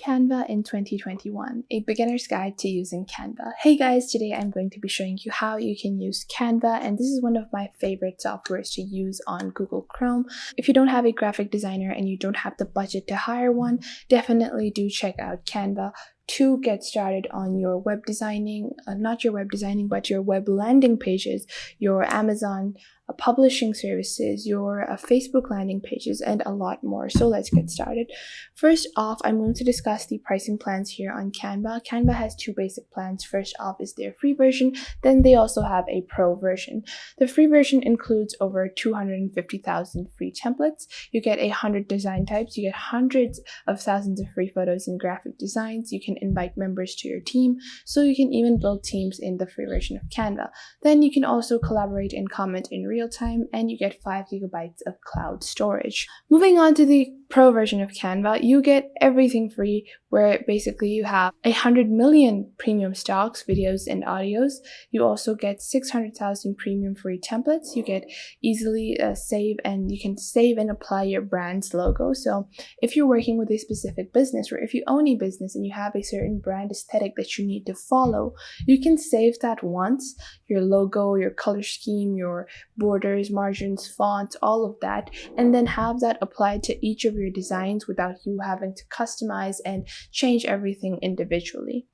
Canva in 2021, a beginner's guide to using Canva. Hey guys, today I'm going to be showing you how you can use Canva, and this is one of my favorite softwares to use on Google Chrome. If you don't have a graphic designer and you don't have the budget to hire one, definitely do check out Canva to get started on your web designing, not your web designing, but your web landing pages, your Amazon publishing services, your Facebook landing pages, and a lot more. So let's get started. First off, I'm going to discuss the pricing plans here on Canva. Canva has two basic plans. First off is their free version, then they also have a pro version. The free version includes over 250,000 free templates. You get 100 design types, you get hundreds of thousands of free photos and graphic designs. You can invite members to your team, so you can even build teams in the free version of Canva. Then you can also collaborate and comment in real time, and you get 5 gigabytes of cloud storage. Moving on to the pro version of Canva, you get everything free, where basically you have 100 million premium stocks, videos, and audios. You also get 600,000 premium free templates. You get easily save, and you can save and apply your brand's logo. So if you're working with a specific business, or if you own a business and you have a certain brand aesthetic that you need to follow, you can save that once, your logo, your color scheme, your borders, margins, fonts, all of that, and then have that applied to each of your designs without you having to customize and change everything individually.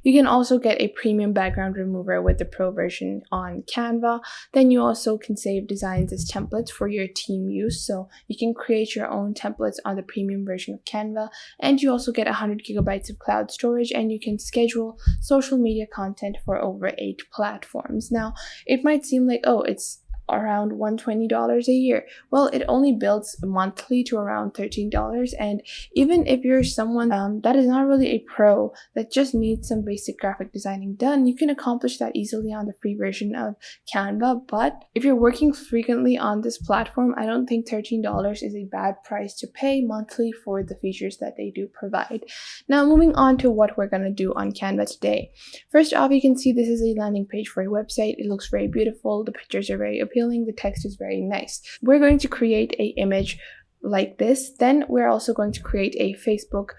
You can also get a premium background remover with the pro version on Canva. Then you also can save designs as templates for your team use, so you can create your own templates on the premium version of Canva, and you also get 100 gigabytes of cloud storage, and you can schedule social media content for over 8 platforms. Now, it might seem like, oh, it's around $120 a year. Well, it only builds monthly to around $13, and even if you're someone that is not really a pro, that just needs some basic graphic designing done, you can accomplish that easily on the free version of Canva. But if you're working frequently on this platform, I don't think $13 is a bad price to pay monthly for the features that they do provide. Now, moving on to what we're going to do on Canva today. First off, you can see this is a landing page for a website. It looks very beautiful. The pictures are very appealing. The text is very nice. We're going to create an image like this. Then we're also going to create a Facebook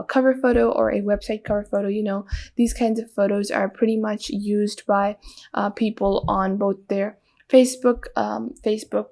cover photo or a website cover photo. You know, these kinds of photos are pretty much used by people on both their Facebook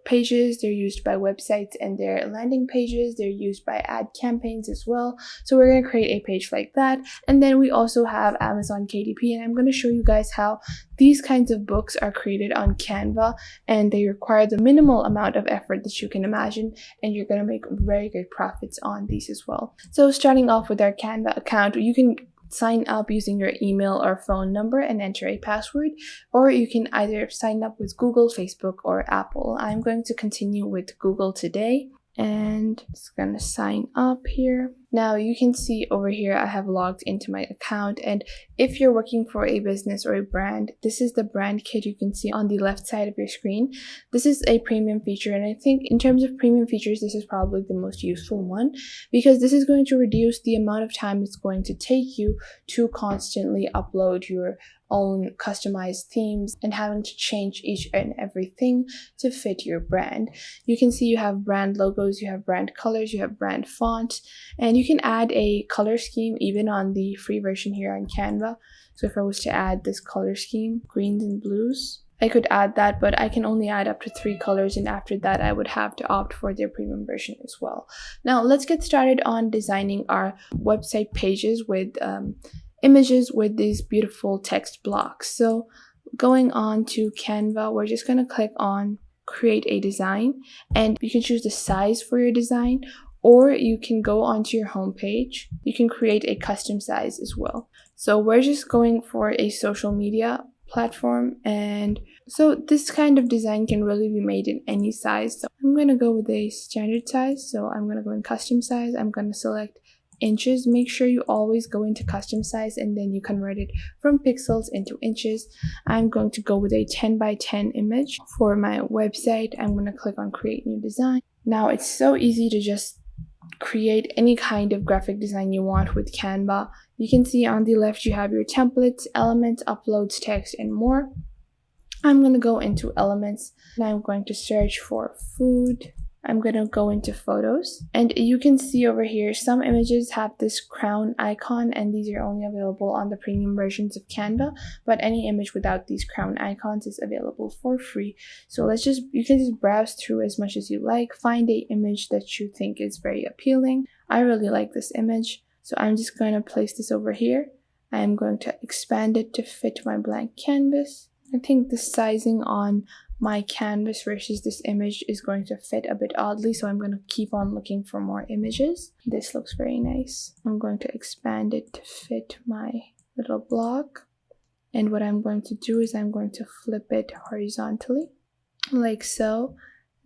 pages. They're used by websites and their landing pages. They're used by ad campaigns as well. So we're going to create a page like that. And then we also have Amazon KDP, and I'm going to show you guys how these kinds of books are created on Canva, and they require the minimal amount of effort that you can imagine, and you're going to make very good profits on these as well. So starting off with our Canva account, you can sign up using your email or phone number and enter a password, or you can either sign up with Google, Facebook, or Apple. I'm going to continue with Google today, and it's gonna sign up here. Now you can see over here I have logged into my account, and if you're working for a business or a brand, this is the brand kit you can see on the left side of your screen. This is a premium feature, and I think in terms of premium features, this is probably the most useful one, because this is going to reduce the amount of time it's going to take you to constantly upload your own customized themes and having to change each and everything to fit your brand. You can see you have brand logos, you have brand colors, you have brand fonts, and you can add a color scheme even on the free version here on Canva. So if I was to add this color scheme, greens and blues, I could add that, but I can only add up to 3 colors, and after that I would have to opt for their premium version as well. Now let's get started on designing our website pages with images with these beautiful text blocks. So going on to Canva, we're just going to click on create a design, and you can choose the size for your design, or you can go onto your home page. You can create a custom size as well. So we're just going for a social media platform, and so this kind of design can really be made in any size. So I'm going to go with a standard size, so I'm going to go in custom size. I'm going to select inches. Make sure you always go into custom size and then you convert it from pixels into inches. I'm going to go with a 10 by 10 image for my website. I'm going to click on create new design. Now it's so easy to just create any kind of graphic design you want with Canva. You can see on the left you have your templates, elements, uploads, text, and more. I'm going to go into elements, and I'm going to search for food. I'm going to go into photos, and you can see over here some images have this crown icon, and these are only available on the premium versions of Canva, but any image without these crown icons is available for free. So you can just browse through as much as you like, find a image that you think is very appealing. I really like this image, so I'm just going to place this over here. I'm going to expand it to fit my blank canvas. I think the sizing on my canvas versus this image is going to fit a bit oddly, so I'm going to keep on looking for more images. This looks very nice. I'm going to expand it to fit my little block, and what I'm going to do is I'm going to flip it horizontally like so.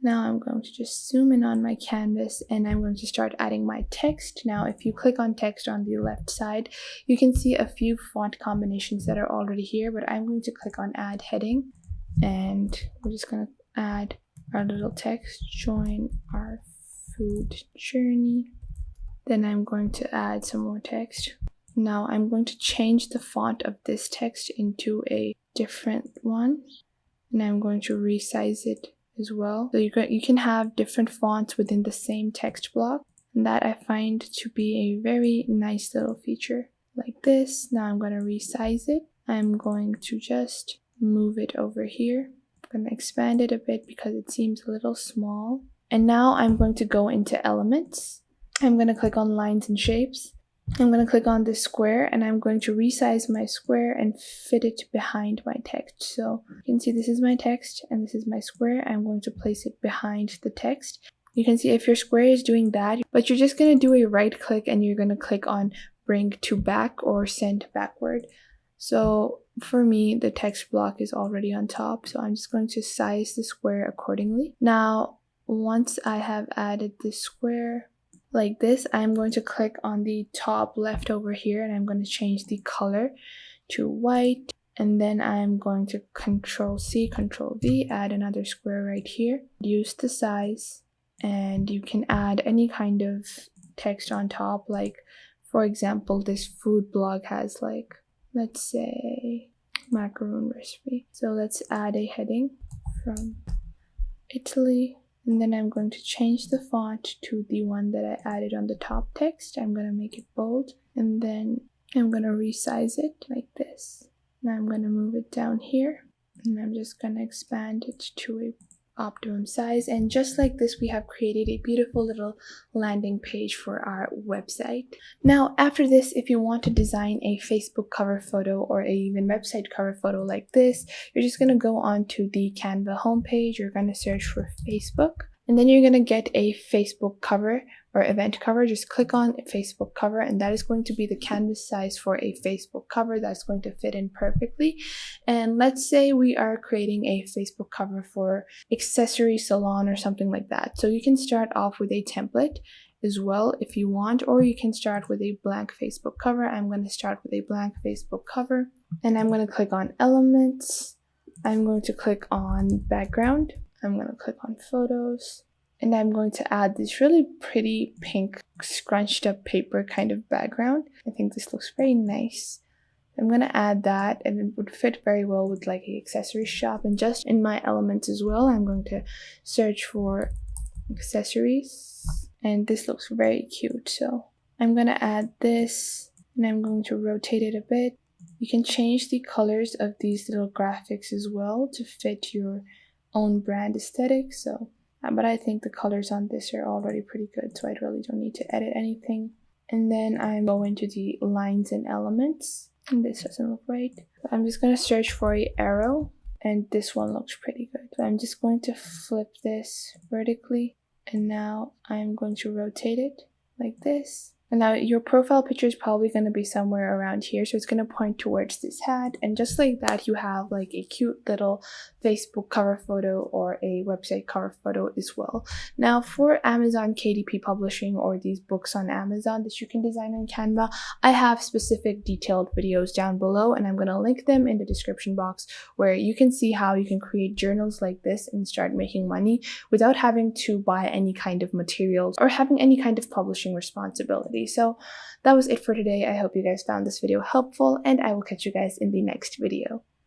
Now I'm going to just zoom in on my canvas, and I'm going to start adding my text. Now if you click on text on the left side, you can see a few font combinations that are already here, but I'm going to click on add heading, and we're just going to add our little text, join our food journey. Then I'm going to add some more text. Now I'm going to change the font of this text into a different one, and I'm going to resize it as well. So you can have different fonts within the same text block, and that I find to be a very nice little feature like this. Now I'm going to resize it. I'm going to just move it over here. I'm going to expand it a bit because it seems a little small. And now I'm going to go into elements. I'm going to click on lines and shapes. I'm going to click on this square, and I'm going to resize my square and fit it behind my text. So you can see this is my text and this is my square. I'm going to place it behind the text. You can see if your square is doing that, but you're just going to do a right click and you're going to click on bring to back or send backward. So for me, the text block is already on top, so I'm just going to size the square accordingly. Now, once I have added the square like this, I'm going to click on the top left over here, and I'm going to change the color to white, and then I'm going to Control-C, Control-V, add another square right here, use the size, and you can add any kind of text on top, like for example, this food blog has like, let's say, macaroon recipe. So let's add a heading from Italy, and then I'm going to change the font to the one that I added on the top text. I'm going to make it bold, and then I'm going to resize it like this. Now I'm going to move it down here, and I'm just going to expand it to a optimum size, and just like this we have created a beautiful little landing page for our website. Now after this, if you want to design a Facebook cover photo or a even website cover photo like this, you're just going to go on to the Canva homepage. You're going to search for Facebook, and then you're going to get a Facebook cover or event cover. Just click on Facebook cover, and that is going to be the canvas size for a Facebook cover that's going to fit in perfectly. And let's say we are creating a Facebook cover for accessory salon or something like that. So you can start off with a template as well if you want, or you can start with a blank Facebook cover. I'm going to start with a blank Facebook cover, and I'm going to click on elements. I'm going to click on background. I'm going to click on photos, and I'm going to add this really pretty pink scrunched up paper kind of background. I think this looks very nice. I'm going to add that, and it would fit very well with like an accessory shop. And just in my elements as well, I'm going to search for accessories, and this looks very cute. So I'm going to add this, and I'm going to rotate it a bit. You can change the colors of these little graphics as well to fit your own brand aesthetic. So but I think the colors on this are already pretty good, so I really don't need to edit anything. And then I'm going to the lines and elements, and this doesn't look right. So I'm just going to search for an arrow, and this one looks pretty good. So I'm just going to flip this vertically, and now I'm going to rotate it like this. And now your profile picture is probably going to be somewhere around here, so it's going to point towards this hat, and just like that you have like a cute little Facebook cover photo or a website cover photo as well. Now for Amazon KDP publishing or these books on Amazon that you can design on Canva, I have specific detailed videos down below, and I'm going to link them in the description box, where you can see how you can create journals like this and start making money without having to buy any kind of materials or having any kind of publishing responsibility. So that was it for today. I hope you guys found this video helpful, and I will catch you guys in the next video.